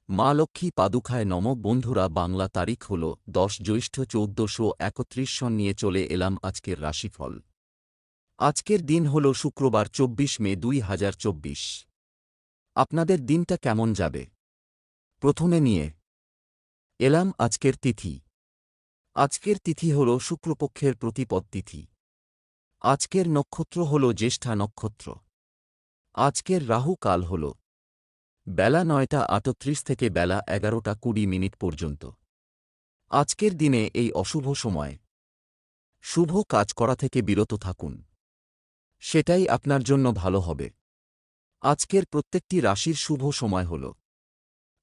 মা লক্ষ্মী পাদুকায় নমঃ। বন্ধুরা, বাংলা তারিখ হল 10 জ্যৈষ্ঠ 1431 সন নিয়ে চলে এলাম আজকের রাশিফল। আজকের দিন হল শুক্রবার 24 মে 2024। আপনাদের দিনটা কেমন যাবে? প্রথমে নিয়ে এলাম আজকের তিথি। আজকের তিথি হল শুক্লপক্ষের প্রতিপদ তিথি। আজকের নক্ষত্র হল জ্যেষ্ঠা নক্ষত্র। আজকের রাহু কাল হল বেলা 9টা 38 থেকে বেলা 11টা 20 পর্যন্ত। আজকের দিনে এই অশুভ সময় শুভ কাজ করা থেকে বিরত থাকুন, সেটাই আপনার জন্য ভালো হবে। আজকের প্রত্যেকটি রাশির শুভ সময় হল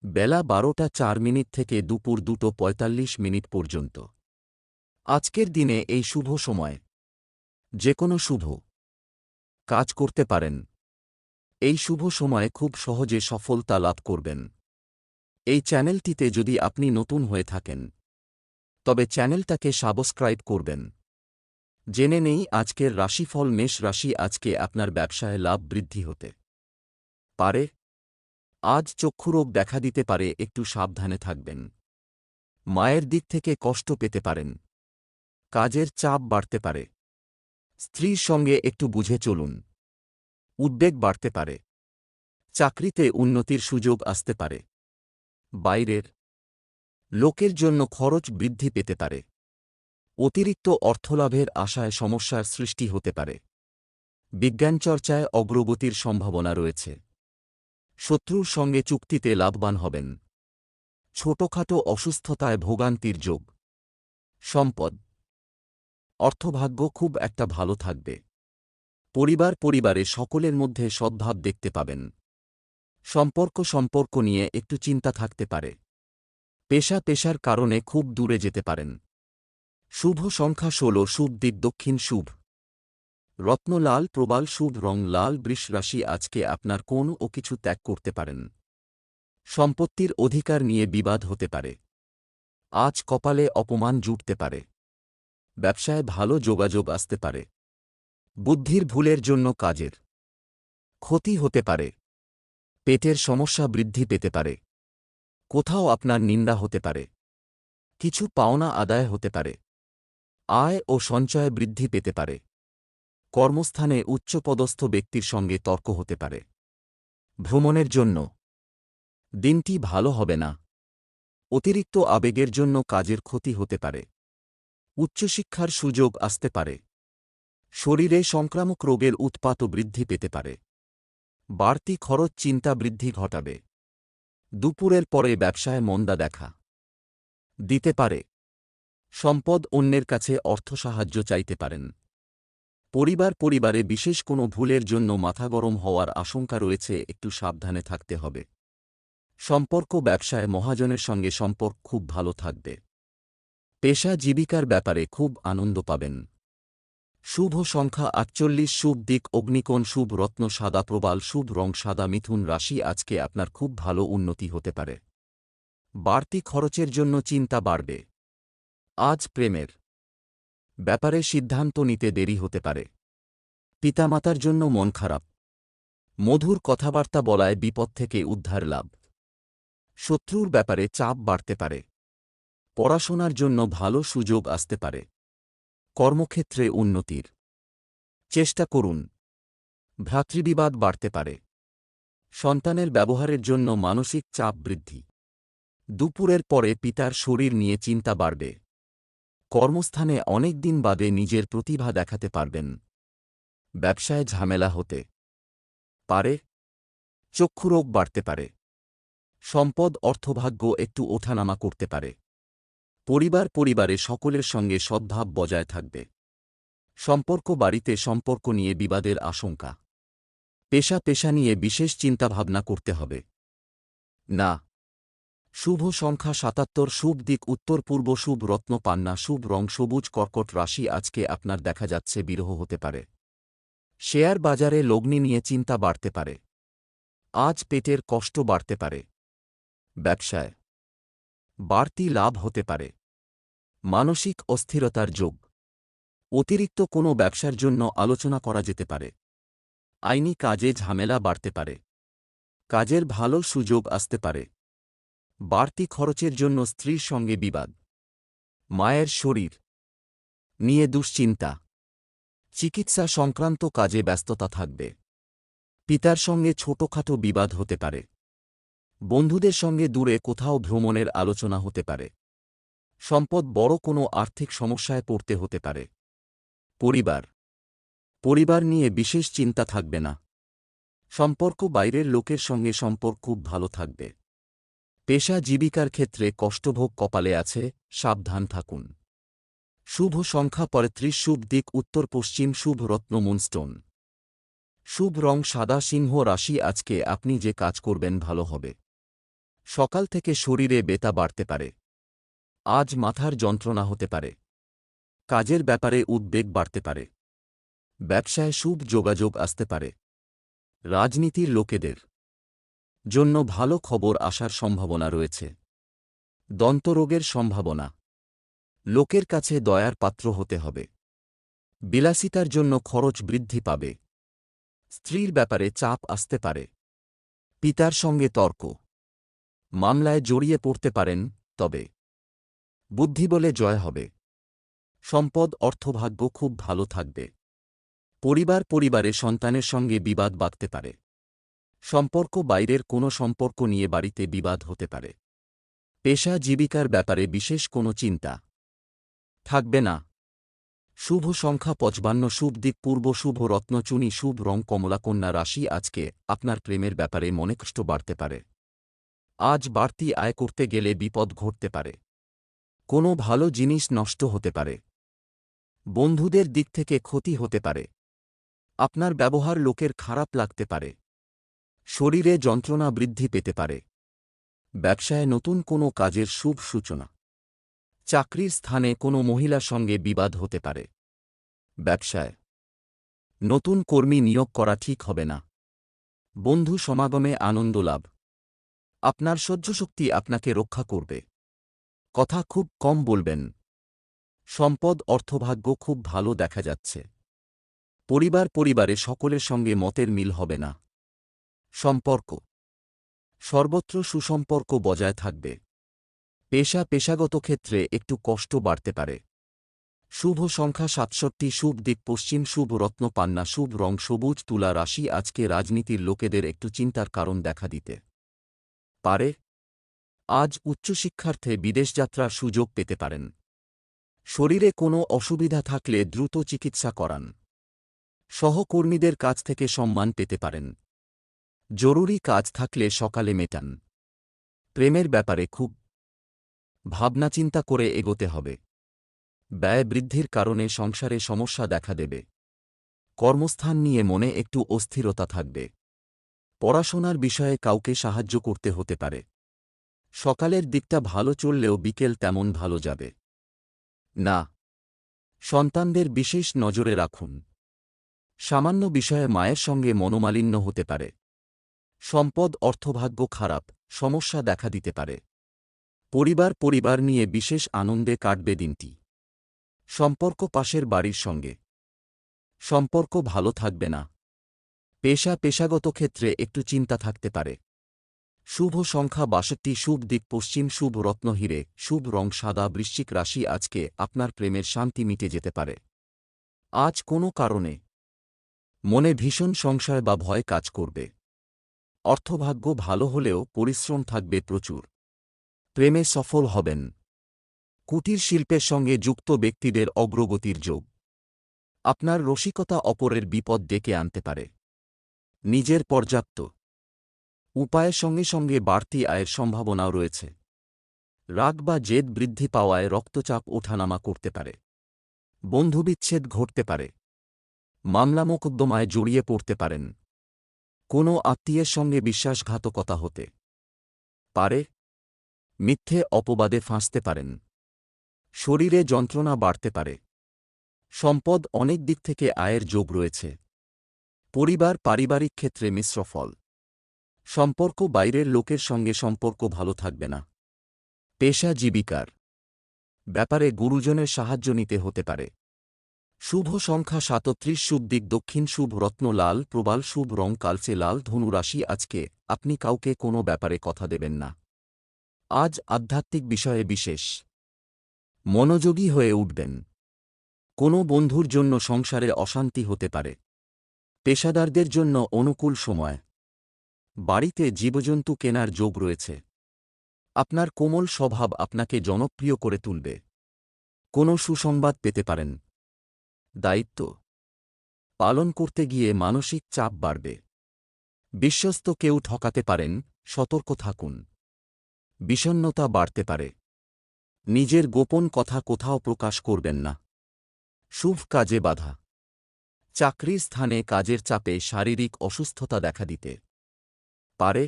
বেলা 12টা 4 থেকে দুপুর 2:45 পর্যন্ত। আজকের দিনে এই শুভ সময় যে কোনো শুভ কাজ করতে পারেন। এই শুভ সময়ে খুব সহজে সফলতা লাভ করবেন। এই চ্যানেলটিতে যদি আপনি নতুন হয়ে থাকেন তবে চ্যানেলটাকে সাবস্ক্রাইব করবেন। জেনে নেই আজকের রাশিফল। মেষ রাশি, আজকে আপনার ব্যবসায় লাভ বৃদ্ধি হতে পারে। আজ চক্ষুরোগ দেখা দিতে পারে, একটু সাবধানে থাকবেন। মায়ের দিক থেকে কষ্ট পেতে পারেন। কাজের চাপ বাড়তে পারে। স্ত্রীর সঙ্গে একটু বুঝে চলুন। উদ্বেগ বাড়তে পারে। চাকরিতে উন্নতির সুযোগ আসতে পারে। বাইরের লোকের জন্য খরচ বৃদ্ধি পেতে পারে। অতিরিক্ত অর্থলাভের আশায় সমস্যার সৃষ্টি হতে পারে। বিজ্ঞানচর্চায় অগ্রগতির সম্ভাবনা রয়েছে। শত্রুর সঙ্গে চুক্তিতে লাভবান হবেন। ছোটখাটো অসুস্থতায় ভোগান্তির যোগ। সম্পদ অর্থভাগ্য খুব একটা ভালো থাকবে। পরিবারে সকলের মধ্যে সদ্ভাব দেখতে পাবেন। সম্পর্ক নিয়ে একটু চিন্তা থাকতে পারে। পেশার কারণে খুব দূরে যেতে পারেন। শুভ সংখ্যা 16, শুভ দিক দক্ষিণ, শুভ রত্ন লাল, প্রবাল, শুভ রং লাল। বৃষ রাশি, আজকে আপনার কোন ও কিছু ত্যাগ করতে পারেন। সম্পত্তির অধিকার নিয়ে বিবাদ হতে পারে। আজ কপালে অপমান জুটতে পারে। ব্যবসায় ভালো যোগাযোগ আসতে পারে। বুদ্ধির ভুলের জন্য কাজের ক্ষতি হতে পারে। পেটের সমস্যা বৃদ্ধি পেতে পারে। কোথাও আপনার নিন্দা হতে পারে। কিছু পাওনা আদায় হতে পারে। আয় ও সঞ্চয় বৃদ্ধি পেতে পারে। কর্মস্থানে উচ্চপদস্থ ব্যক্তির সঙ্গে তর্ক হতে পারে। ভ্রমণের জন্য দিনটি ভালো হবে না। অতিরিক্ত আবেগের জন্য কাজের ক্ষতি হতে পারে। উচ্চশিক্ষার সুযোগ আসতে পারে। শরীরে সংক্রামক রোগের উৎপাতও বৃদ্ধি পেতে পারে। বাড়তি খরচ চিন্তা বৃদ্ধি ঘটাবে। দুপুরের পরে ব্যবসায় মন্দা দেখা দিতে পারে। সম্পদ অন্যের কাছে অর্থ সাহায্য চাইতে পারেন। পরিবারে বিশেষ কোনো ভুলের জন্য মাথা গরম হওয়ার আশঙ্কা রয়েছে, একটু সাবধানে থাকতে হবে। ব্যবসায় মহাজনের সঙ্গে সম্পর্ক খুব ভালো থাকবে। পেশা জীবিকার ব্যাপারে খুব আনন্দ পাবেন। শুভ সংখ্যা 48, শুভ দিক অগ্নিকোণ, শুভ রত্ন সাদা, প্রবাল, শুভ রং সাদা। মিথুন রাশি, আজকে আপনার খুব ভালো উন্নতি হতে পারে। বাড়তি খরচের জন্য চিন্তা বাড়বে। আজ প্রেমের ব্যাপারে সিদ্ধান্ত নিতে দেরি হতে পারে। পিতামাতার জন্য মন খারাপ। মধুর কথাবার্তা বলায় বিপদ থেকে উদ্ধার লাভ। শত্রুর ব্যাপারে চাপ বাড়তে পারে। পড়াশোনার জন্য ভালো সুযোগ আসতে পারে। কর্মক্ষেত্রে উন্নতির চেষ্টা করুন। ভ্রাতৃবিবাদ বাড়তে পারে। সন্তানের ব্যবহারের জন্য মানসিক চাপ বৃদ্ধি। দুপুরের পরে পিতার শরীর নিয়ে চিন্তা বাড়বে। কর্মস্থানে অনেক দিন বাদে নিজের প্রতিভা দেখাতে পারবেন। ব্যবসায় ঝামেলা হতে পারে। চক্ষুরোগ বাড়তে পারে। সম্পদ অর্থভাগ্য একটু ওঠানামা করতে পারে। পরিবারে সকলের সঙ্গে সদ্ভাব বজায় থাকবে। বাড়িতে সম্পর্ক নিয়ে বিবাদের আশঙ্কা। পেশা নিয়ে বিশেষ চিন্তাভাবনা করতে হবে। না। শুভ সংখ্যা 77, শুভ দিক উত্তর পূর্ব, শুভ রত্ন পান্না, শুভ রং সবুজ। কর্কট রাশি, আজকে আপনার দেখা যাচ্ছে বিরহ হতে পারে। শেয়ার বাজারে লগ্নি নিয়ে চিন্তা বাড়তে পারে। আজ পেটের কষ্ট বাড়তে পারে। ব্যবসায় বাড়তি লাভ হতে পারে। মানসিক অস্থিরতার যোগ। অতিরিক্ত কোনো ব্যবসার জন্য আলোচনা করা যেতে পারে। আইনি কাজে ঝামেলা বাড়তে পারে। কাজের ভালো সুযোগ আসতে পারে। বাড়তি খরচের জন্য স্ত্রীর সঙ্গে বিবাদ। মায়ের শরীর নিয়ে দুশ্চিন্তা। চিকিৎসা সংক্রান্ত কাজে ব্যস্ততা থাকবে। পিতার সঙ্গে ছোটখাটো বিবাদ হতে পারে। বন্ধুদের সঙ্গে দূরে কোথাও ভ্রমণের আলোচনা হতে পারে। সম্পদ বড় কোনো আর্থিক সমস্যায় পড়তে হতে পারে। পরিবার নিয়ে বিশেষ চিন্তা থাকবে না। সম্পর্ক বাইরের লোকের সঙ্গে সম্পর্ক খুব ভালো থাকবে। পেশা জীবিকার ক্ষেত্রে কষ্টভোগ কপালে আছে, সাবধান থাকুন। শুভ সংখ্যা ৩৫, শুভ দিক উত্তর পশ্চিম, শুভ রত্ন মুনস্টোন। শুভ রং সাদা। সিংহ রাশি, আজকে আপনি যে কাজ করবেন ভালো হবে। সকাল থেকে শরীরে ব্যথা বাড়তে পারে। আজ মাথার যন্ত্রণা হতে পারে। কাজের ব্যাপারে উদ্বেগ বাড়তে পারে। ব্যবসায় শুভ যোগাযোগ আসতে পারে। রাজনীতির লোকেদের জন্য ভালো খবর আসার সম্ভাবনা রয়েছে। দন্তরোগের সম্ভাবনা। লোকের কাছে দয়ার পাত্র হতে হবে। বিলাসিতার জন্য খরচ বৃদ্ধি পাবে। স্ত্রীর ব্যাপারে চাপ আসতে পারে। পিতার সঙ্গে তর্ক। মামলায় জড়িয়ে পড়তে পারেন, তবে বুদ্ধিবলে জয় হবে। সম্পদ অর্থভাগ্য খুব ভালো থাকবে। পরিবারে সন্তানের সঙ্গে বিবাদ বাঁধতে পারে। সম্পর্ক বাইরের কোনো সম্পর্ক নিয়ে বাড়িতে বিবাদ হতে পারে। পেশা জীবিকার ব্যাপারে বিশেষ কোনো চিন্তা থাকবে না। শুভ সংখ্যা ৫৫, শুভ দিক পূর্ব, শুভ রত্নচুনি, শুভ রং কমলা। কন্যা রাশি, আজকে আপনার প্রেমের ব্যাপারে মনে কষ্ট বাড়তে পারে। আজ বাড়তি আয় করতে গেলে বিপদ ঘটতে পারে। কোনো ভালো জিনিস নষ্ট হতে পারে। বন্ধুদের দিক থেকে ক্ষতি হতে পারে। আপনার ব্যবহার লোকের খারাপ লাগতে পারে। শরীরে যন্ত্রণা বৃদ্ধি পেতে পারে। ব্যবসায় নতুন কোনো কাজের শুভ সূচনা। চাকরির স্থানে কোনো মহিলার সঙ্গে বিবাদ হতে পারে। ব্যবসায় নতুন কর্মী নিয়োগ করা ঠিক হবে না। বন্ধু সমাগমে আনন্দ লাভ। আপনার সহ্যশক্তি আপনাকে রক্ষা করবে। কথা খুব কম বলবেন। সম্পদ অর্থভাগ্য খুব ভালো দেখা যাচ্ছে। পরিবারে সকলের সঙ্গে মতের মিল হবে না। সম্পর্ক সর্বত্র সুসম্পর্ক বজায় থাকবে। পেশাগত ক্ষেত্রে একটু কষ্ট বাড়তে পারে। শুভ সংখ্যা ৬৭, শুভ দিক পশ্চিম, শুভ রত্ন পান্না, শুভ রং সবুজ। তুলা রাশি, আজকে রাজনীতির লোকেদের একটু চিন্তার কারণ দেখা দিতে পারে। আজ উচ্চশিক্ষার্থে বিদেশযাত্রার সুযোগ পেতে পারেন। শরীরে কোনো অসুবিধা থাকলে দ্রুত চিকিৎসা করান। সহকর্মীদের কাছ থেকে সম্মান পেতে পারেন। জরুরি কাজ থাকলে সকালে মেটান। প্রেমের ব্যাপারে খুব ভাবনাচিন্তা করে এগোতে হবে। ব্যয় বৃদ্ধির কারণে সংসারে সমস্যা দেখা দেবে। কর্মস্থান নিয়ে মনে একটু অস্থিরতা থাকবে। পড়াশোনার বিষয়ে কাউকে সাহায্য করতে হতে পারে। সকালের দিকটা ভালো চললেও বিকেল তেমন ভালো যাবে না। সন্তানদের বিশেষ নজরে রাখুন। সামান্য বিষয়ে মায়ের সঙ্গে মনোমালিন্য হতে পারে। সম্পদ অর্থভাগ্য খারাপ, সমস্যা দেখা দিতে পারে। পরিবার নিয়ে বিশেষ আনন্দে কাটবে দিনটি। সম্পর্ক পাশের বাড়ির সঙ্গে সম্পর্ক ভালো থাকবে না। পেশাগত ক্ষেত্রে একটু চিন্তা থাকতে পারে। শুভ সংখ্যা ৬২, শুভ দিক পশ্চিম, শুভ রত্ন হিরে, শুভ রং সাদা। বৃশ্চিক রাশি, আজকে আপনার প্রেমের শান্তি মিটে যেতে পারে। আজ কোনো কারণে মনে ভীষণ সংশয় বা ভয় কাজ করবে। অর্থভাগ্য ভালো হলেও পরিশ্রম থাকবে প্রচুর। প্রেমে সফল হবেন। কুটির শিল্পের সঙ্গে যুক্ত ব্যক্তিদের অগ্রগতির যোগ। আপনার রসিকতা অপরের বিপদ ডেকে আনতে পারে। নিজের পর্যাপ্ত উপায়ের সঙ্গে বাড়তি আয়ের সম্ভাবনাও রয়েছে। রাগ বা জেদ বৃদ্ধি পাওয়ায় রক্তচাপ ওঠানামা করতে পারে। বন্ধুবিচ্ছেদ ঘটতে পারে। মামলা মোকদ্দমায় জড়িয়ে পড়তে পারেন। কোনো আত্মীয়ের সঙ্গে বিশ্বাসঘাতকতা হতে পারে। মিথ্যে অপবাদে ফাঁসতে পারেন। শরীরে যন্ত্রণা বাড়তে পারে। সম্পদ অনেক দিক থেকে আয়ের যোগ রয়েছে। পারিবারিক ক্ষেত্রে মিশ্র ফল। সম্পর্ক বাইরের লোকের সঙ্গে সম্পর্ক ভালো থাকবে না। পেশা জীবিকার ব্যাপারে গুরুজনের সাহায্য নিতে হতে পারে। শুভ সংখ্যা ৩৭, শুভ দিক দক্ষিণ, শুভ রত্ন লাল প্রবাল, শুভ রং কালচে লাল। ধনু রাশি, আজকে আপনি কাউকে কোনো ব্যাপারে কথা দেবেন না। আজ আধ্যাত্মিক বিষয়ে বিশেষ মনোযোগী হয়ে উঠবেন। কোনো বন্ধুর জন্য সংসারে অশান্তি হতে পারে। পেশাদারদের জন্য অনুকূল সময়। বাড়িতে জীবজন্তু কেনার যোগ রয়েছে। আপনার কোমল স্বভাব আপনাকে জনপ্রিয় করে তুলবে। কোনো সুসংবাদ পেতে পারেন। দায়িত্ব পালন করতে গিয়ে মানসিক চাপ বাড়বে। বিশ্বস্ত কেউ ঠকাতে পারেন, সতর্ক থাকুন। বিষণ্ণতা বাড়তে পারে। নিজের গোপন কথা কোথাও প্রকাশ করবেন না। শুভ কাজে বাধা। চাকরির স্থানে কাজের চাপে শারীরিক অসুস্থতা দেখা দিতে পারে।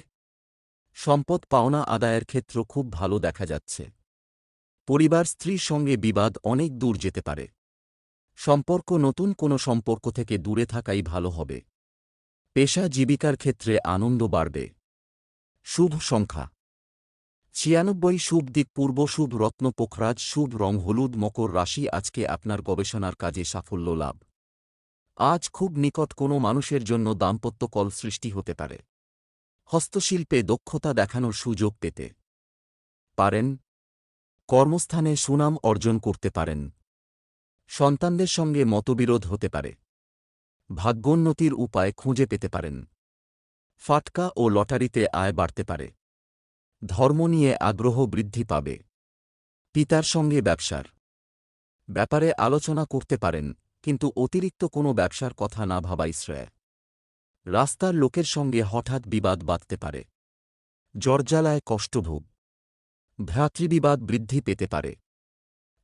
সম্পদ পাওনা আদায়ের ক্ষেত্র খুব ভালো দেখা যাচ্ছে। পরিবার স্ত্রীর সঙ্গে বিবাদ অনেক দূর যেতে পারে। সম্পর্ক নতুন কোনো সম্পর্ক থেকে দূরে থাকাই ভালো হবে। পেশা জীবিকার ক্ষেত্রে আনন্দ বাড়বে। শুভ সংখ্যা ৯৬। শুভ দিক পূর্ব। শুভ রত্ন পোখরাজ। শুভ রং হলুদ। মকর রাশি। আজকে আপনার গবেষণার কাজে সাফল্য লাভ। আজ খুব নিকট কোনো মানুষের জন্য দাম্পত্য কল সৃষ্টি হতে পারে। হস্তশিল্পে দক্ষতা দেখানোর সুযোগ পেতে পারেন। কর্মস্থানে সুনাম অর্জন করতে পারেন। সন্তানদের সঙ্গে মতবিরোধ হতে পারে। ভাগ্যোন্নতির উপায় খুঁজে পেতে পারেন। ফাটকা ও লটারিতে আয় বাড়তে পারে। ধর্ম নিয়ে আগ্রহ বৃদ্ধি পাবে। পিতার সঙ্গে ব্যবসার ব্যাপারে আলোচনা করতে পারেন, কিন্তু অতিরিক্ত কোনো ব্যবসার কথা না ভাবাই শ্রেয়। রাস্তার লোকের সঙ্গে হঠাৎ বিবাদ বাধতে পারে। জ্বরজ্বালায় কষ্টভোগ। ভ্রাতৃবিবাদ বৃদ্ধি পেতে পারে।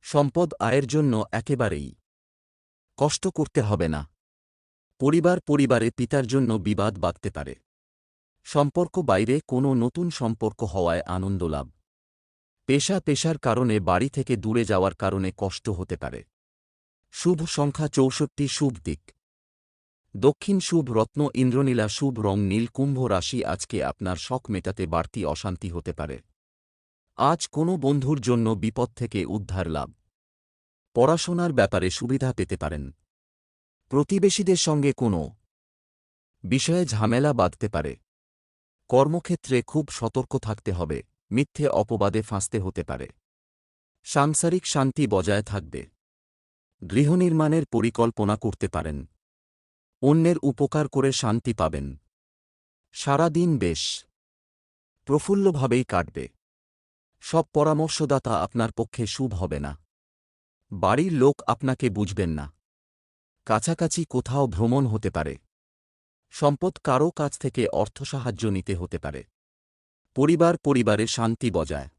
সম্পদ আয়ের জন্য একেবারেই কষ্ট করতে হবে না। পরিবারে পিতার জন্য বিবাদ বাধতে পারে। সম্পর্ক বাইরে কোনো নতুন সম্পর্ক হওয়ায় আনন্দ লাভ। পেশার কারণে বাড়ি থেকে দূরে যাওয়ার কারণে কষ্ট হতে পারে। শুভ সংখ্যা ৬৪। শুভ দিক দক্ষিণ। শুভ রত্ন ইন্দ্রনীলা। শুভ রং নীল। কুম্ভ রাশি। আজকে আপনার শখ মেটাতে বাড়তি অশান্তি হতে পারে। আজ কোনো বন্ধুর জন্য বিপদ থেকে উদ্ধার লাভ। পড়াশোনার ব্যাপারে সুবিধা পেতে পারেন। প্রতিবেশীদের সঙ্গে কোনো বিষয়ে ঝামেলা বাঁধতে পারে। কর্মক্ষেত্রে খুব সতর্ক থাকতে হবে। মিথ্যে অপবাদে ফাঁসতে হতে পারে। সাংসারিক শান্তি বজায় থাকবে। গৃহনির্মাণের পরিকল্পনা করতে পারেন। অন্যের উপকার করে শান্তি পাবেন। সারা দিন বেশ প্রফুল্লভাবেই কাটবে। সব পরামর্শদাতা আপনার পক্ষে শুভ হবে না। বাড়ির লোক আপনাকে বুঝবেন না। কাছাকাছি কোথাও ভ্রমণ হতে পারে। সম্পদ কারও কাছ থেকে অর্থসাহায্য নিতে হতে পারে। পরিবারে শান্তি বজায়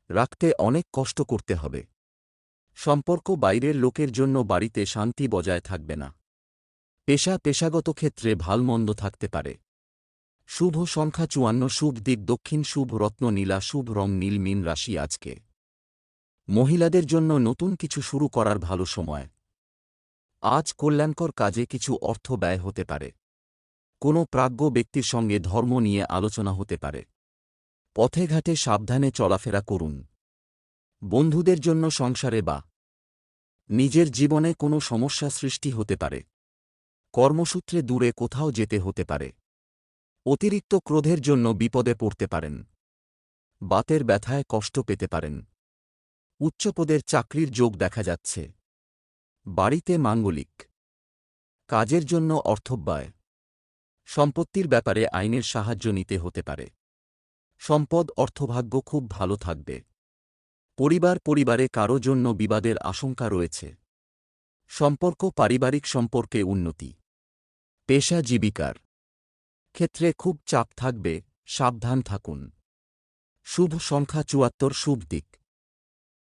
রাখতে অনেক কষ্ট করতে হবে। সম্পর্ক বাইরের লোকের জন্য বাড়িতে শান্তি বজায় থাকবে না। পেশাগত ক্ষেত্রে ভালমন্দ থাকতে পারে। শুভ সংখ্যা ৫৪। শুভ দিক দক্ষিণ। শুভ রত্ন নীলা। শুভ রং নীল। মীন রাশি। আজকে মহিলাদের জন্য নতুন কিছু শুরু করার ভালো সময়। আজ কল্যাণকর কাজে কিছু অর্থ ব্যয় হতে পারে। কোনো প্রাজ্ঞ ব্যক্তির সঙ্গে ধর্ম নিয়ে আলোচনা হতে পারে। পথে ঘাটে সাবধানে চলাফেরা করুন। বন্ধুদের জন্য সংসারে বা নিজের জীবনে কোনো সমস্যা সৃষ্টি হতে পারে। কর্মসূত্রে দূরে কোথাও যেতে হতে পারে। অতিরিক্ত ক্রোধের জন্য বিপদে পড়তে পারেন। বাতের ব্যথায় কষ্ট পেতে পারেন। উচ্চপদের চাকরির যোগ দেখা যাচ্ছে। বাড়িতে মাঙ্গলিক কাজের জন্য অর্থব্যয়। সম্পত্তির ব্যাপারে আইনের সাহায্য নিতে হতে পারে। সম্পদ অর্থভাগ্য খুব ভালো থাকবে। পরিবারে কারো জন্য বিবাদের আশঙ্কা রয়েছে। সম্পর্ক পারিবারিক সম্পর্কে উন্নতি। পেশা জীবিকার ক্ষেত্রে খুব চাপ থাকবে, সাবধান থাকুন। শুভ সংখ্যা ৭৪। শুভ দিক